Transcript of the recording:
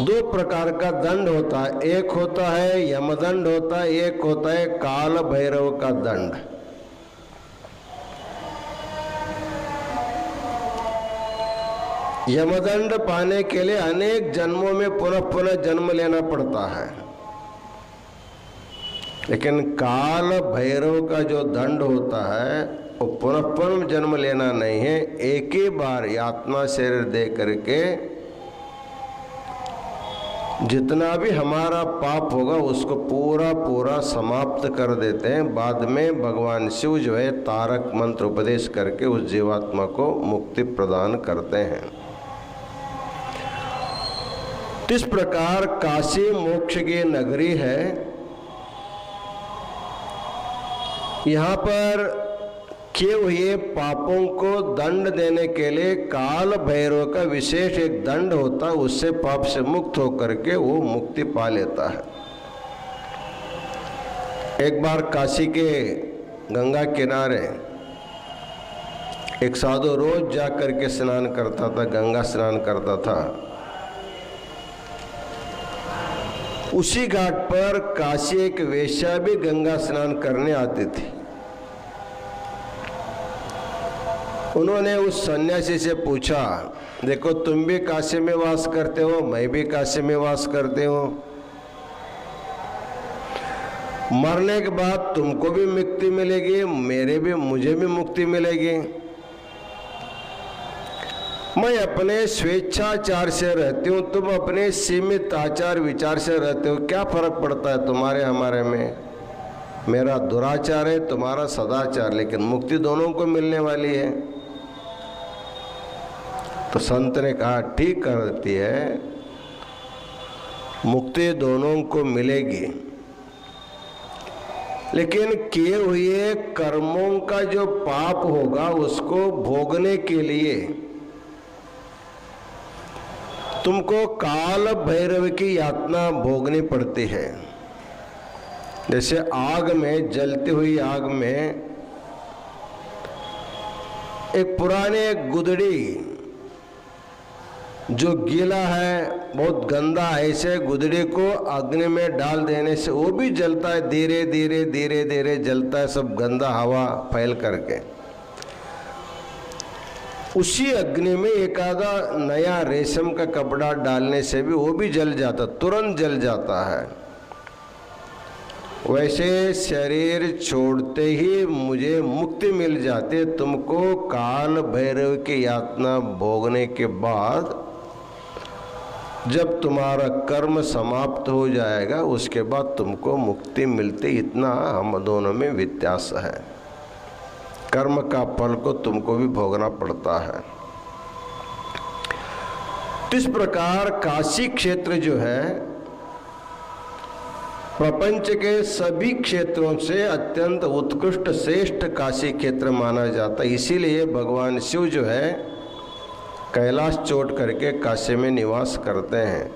दो प्रकार का दंड होता है, एक होता है यमदंड होता है, एक होता है काल भैरव का दंड। यमदंड पाने के लिए अनेक जन्मों में पुनः पुनः जन्म लेना पड़ता है, लेकिन काल भैरव का जो दंड होता है वो पुनः पुनः जन्म लेना नहीं है, एक ही बार यातना शरीर दे करके जितना भी हमारा पाप होगा उसको पूरा पूरा समाप्त कर देते हैं। बाद में भगवान शिव जो है तारक मंत्र उपदेश करके उस जीवात्मा को मुक्ति प्रदान करते हैं। इस प्रकार काशी मोक्ष की नगरी है। यहाँ पर किए हुए पापों को दंड देने के लिए काल भैरव का विशेष एक दंड होता है, उससे पाप से मुक्त होकर के वो मुक्ति पा लेता है। एक बार काशी के गंगा किनारे एक साधु रोज जा करके स्नान करता था, गंगा स्नान करता था। उसी घाट पर काशी एक वेश्या भी गंगा स्नान करने आती थी। उन्होंने उस सन्यासी से पूछा, देखो तुम भी काशी में वास करते हो, मैं भी काशी में वास करते हो, मरने के बाद तुमको भी मुक्ति मिलेगी, मुझे भी मुक्ति मिलेगी। मैं अपने स्वेच्छाचार से रहती हूँ, तुम अपने सीमित आचार विचार से रहते हो, क्या फर्क पड़ता है तुम्हारे हमारे में? मेरा दुराचार है, तुम्हारा सदाचार, लेकिन मुक्ति दोनों को मिलने वाली है। तो संत ने कहा ठीक करती है, मुक्ति दोनों को मिलेगी, लेकिन किए हुए कर्मों का जो पाप होगा उसको भोगने के लिए तुमको काल भैरव की यातना भोगनी पड़ती है। जैसे आग में, जलती हुई आग में एक पुराने गुदड़ी जो गीला है, बहुत गंदा है, ऐसे गुदड़ी को अग्नि में डाल देने से वो भी जलता है, धीरे धीरे धीरे धीरे जलता है, सब गंदा हवा फैल करके। उसी अग्नि में एक आधा नया रेशम का कपड़ा डालने से भी वो भी जल जाता, तुरंत जल जाता है। वैसे शरीर छोड़ते ही मुझे मुक्ति मिल जाती, तुमको काल भैरव की यातना भोगने के बाद जब तुम्हारा कर्म समाप्त हो जाएगा उसके बाद तुमको मुक्ति मिलती। इतना हम दोनों में व्यत्यास है। कर्म का फल को तुमको भी भोगना पड़ता है। इस प्रकार काशी क्षेत्र जो है प्रपंच के सभी क्षेत्रों से अत्यंत उत्कृष्ट श्रेष्ठ काशी क्षेत्र माना जाता है। इसीलिए भगवान शिव जो है कैलाश छोड़ करके काशी में निवास करते हैं।